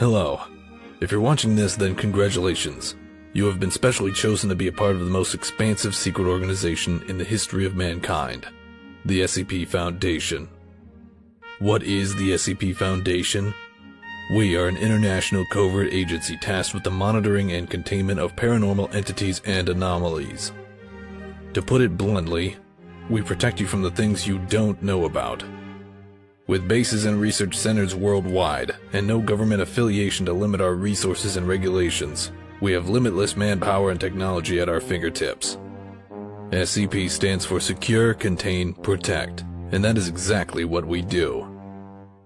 Hello. If you're watching this, then congratulations. You have been specially chosen to be a part of the most expansive secret organization in the history of mankind, the SCP Foundation. What is the SCP Foundation? We are an international covert agency tasked with the monitoring and containment of paranormal entities and anomalies. To put it bluntly, we protect you from the things you don't know about. With bases and research centers worldwide, and no government affiliation to limit our resources and regulations, we have limitless manpower and technology at our fingertips. SCP stands for Secure, Contain, Protect, and that is exactly what we do.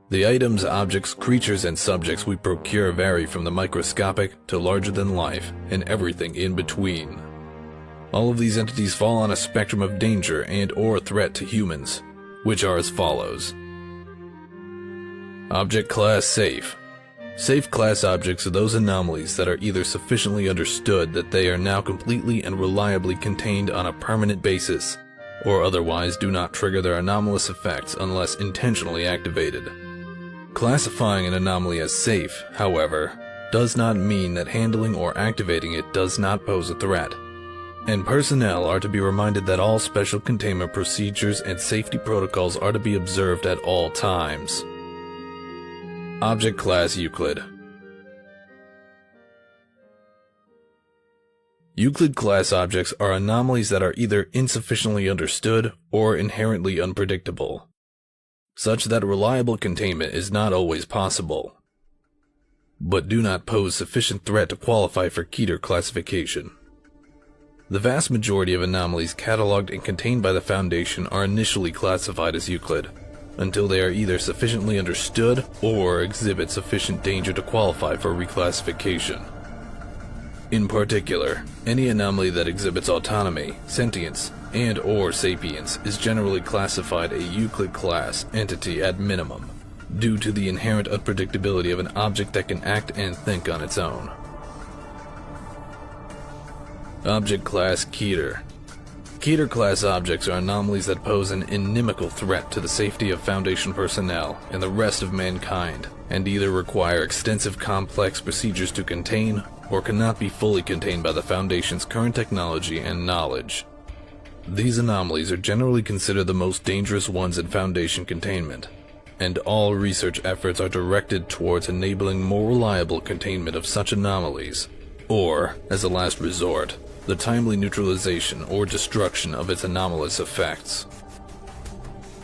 The items, objects, creatures, and subjects we procure vary from the microscopic to larger than life, and everything in between. All of these entities fall on a spectrum of danger and/or threat to humans, which are as follows. Object Class Safe. Safe class objects are those anomalies that are either sufficiently understood that they are now completely and reliably contained on a permanent basis, or otherwise do not trigger their anomalous effects unless intentionally activated. Classifying an anomaly as safe, however, does not mean that handling or activating it does not pose a threat, and personnel are to be reminded that all special containment procedures and safety protocols are to be observed at all times. Object Class Euclid. Euclid class objects are anomalies that are either insufficiently understood or inherently unpredictable, such that reliable containment is not always possible, but do not pose sufficient threat to qualify for Keter classification. The vast majority of anomalies cataloged and contained by the Foundation are initially classified as Euclid, until they are either sufficiently understood or exhibit sufficient danger to qualify for reclassification. In particular, any anomaly that exhibits autonomy, sentience, and/or sapience is generally classified a Euclid class entity at minimum, due to the inherent unpredictability of an object that can act and think on its own. Object Class Keter. Keter class objects are anomalies that pose an inimical threat to the safety of Foundation personnel and the rest of mankind, and either require extensive complex procedures to contain, or cannot be fully contained by the Foundation's current technology and knowledge. These anomalies are generally considered the most dangerous ones in Foundation containment, and all research efforts are directed towards enabling more reliable containment of such anomalies, or, as a last resort, the timely neutralization or destruction of its anomalous effects.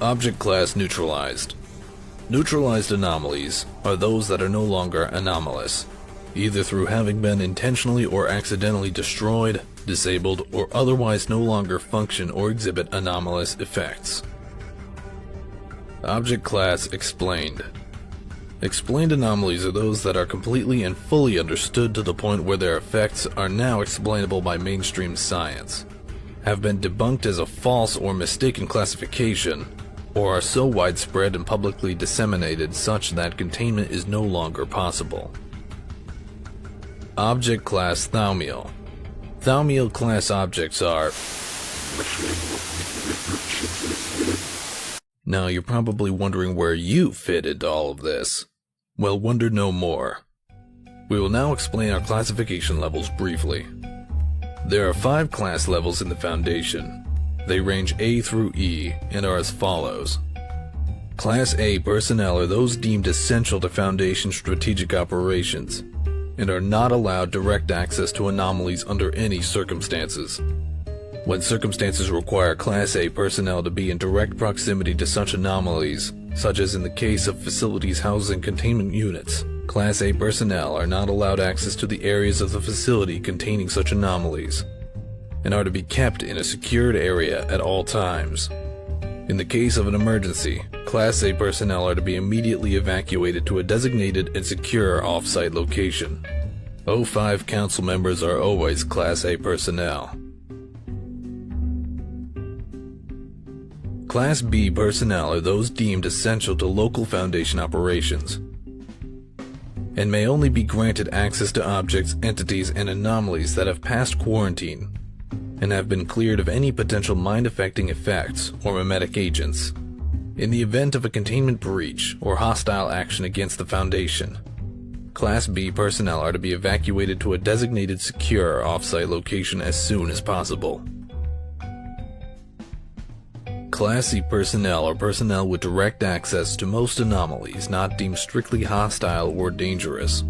Object Class Neutralized. Neutralized anomalies are those that are no longer anomalous, either through having been intentionally or accidentally destroyed, disabled, or otherwise no longer function or exhibit anomalous effects. Object Class Explained. Explained anomalies are those that are completely and fully understood to the point where their effects are now explainable by mainstream science, have been debunked as a false or mistaken classification, or are so widespread and publicly disseminated such that containment is no longer possible. Object Class Thaumiel. Thaumiel class objects are... Now you're probably wondering where you fit into all of this. Well, wonder no more. We will now explain our classification levels briefly. There are 5 class levels in the Foundation. They range A through E and are as follows. Class A personnel are those deemed essential to Foundation strategic operations, and are not allowed direct access to anomalies under any circumstances. When circumstances require Class A personnel to be in direct proximity to such anomalies, such as in the case of facilities housing containment units, Class A personnel are not allowed access to the areas of the facility containing such anomalies, and are to be kept in a secured area at all times. In the case of an emergency, Class A personnel are to be immediately evacuated to a designated and secure off-site location. O5 council members are always Class A personnel. Class B personnel are those deemed essential to local Foundation operations, and may only be granted access to objects, entities, and anomalies that have passed quarantine, and have been cleared of any potential mind-affecting effects or mimetic agents. In the event of a containment breach or hostile action against the Foundation, Class B personnel are to be evacuated to a designated secure off-site location as soon as possible. Class C personnel are personnel with direct access to most anomalies not deemed strictly hostile or dangerous.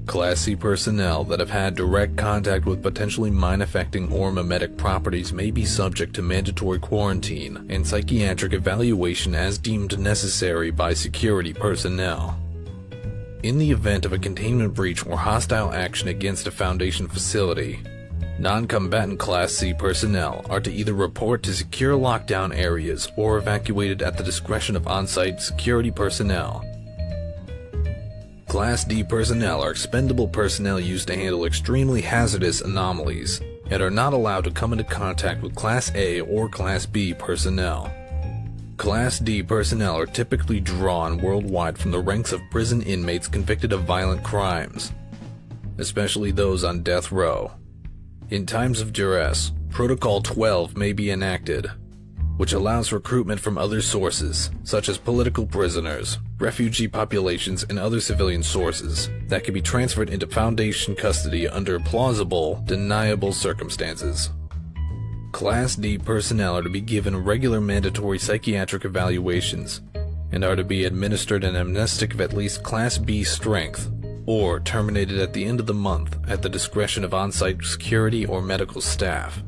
Class C personnel that have had direct contact with potentially mind-affecting or mimetic properties may be subject to mandatory quarantine and psychiatric evaluation as deemed necessary by security personnel. In the event of a containment breach or hostile action against a Foundation facility, non-combatant Class C personnel are to either report to secure lockdown areas or evacuated at the discretion of on-site security personnel. Class D personnel are expendable personnel used to handle extremely hazardous anomalies and are not allowed to come into contact with Class A or Class B personnel. Class D personnel are typically drawn worldwide from the ranks of prison inmates convicted of violent crimes, especially those on death row. In times of duress, Protocol 12 may be enacted, which allows recruitment from other sources, such as political prisoners, refugee populations, and other civilian sources that can be transferred into Foundation custody under plausible, deniable circumstances. Class D personnel are to be given regular mandatory psychiatric evaluations and are to be administered an amnestic of at least Class B strength or terminated at the end of the month at the discretion of on-site security or medical staff.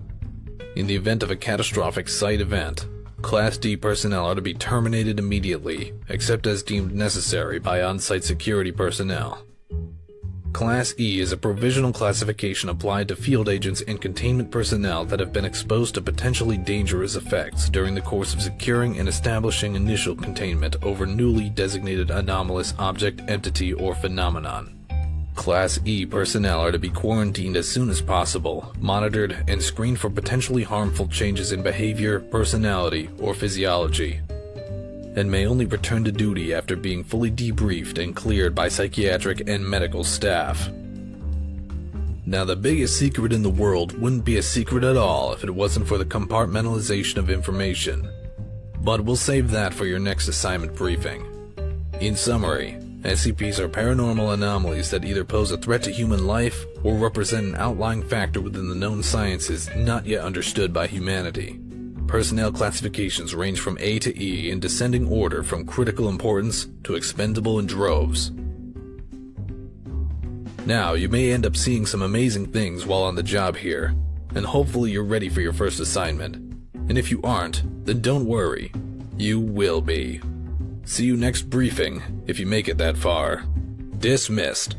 In the event of a catastrophic site event, Class D personnel are to be terminated immediately, except as deemed necessary by on-site security personnel. Class E is a provisional classification applied to field agents and containment personnel that have been exposed to potentially dangerous effects during the course of securing and establishing initial containment over newly designated anomalous object, entity, or phenomenon. Class E personnel are to be quarantined as soon as possible, monitored, and screened for potentially harmful changes in behavior, personality, or physiology, and may only return to duty after being fully debriefed and cleared by psychiatric and medical staff. Now, the biggest secret in the world wouldn't be a secret at all if it wasn't for the compartmentalization of information. But we'll save that for your next assignment briefing. In summary, SCPs are paranormal anomalies that either pose a threat to human life or represent an outlying factor within the known sciences not yet understood by humanity. Personnel classifications range from A to E in descending order from critical importance to expendable in droves. Now, you may end up seeing some amazing things while on the job here, and hopefully you're ready for your first assignment. And if you aren't, then don't worry. You will be. See you next briefing, if you make it that far. Dismissed.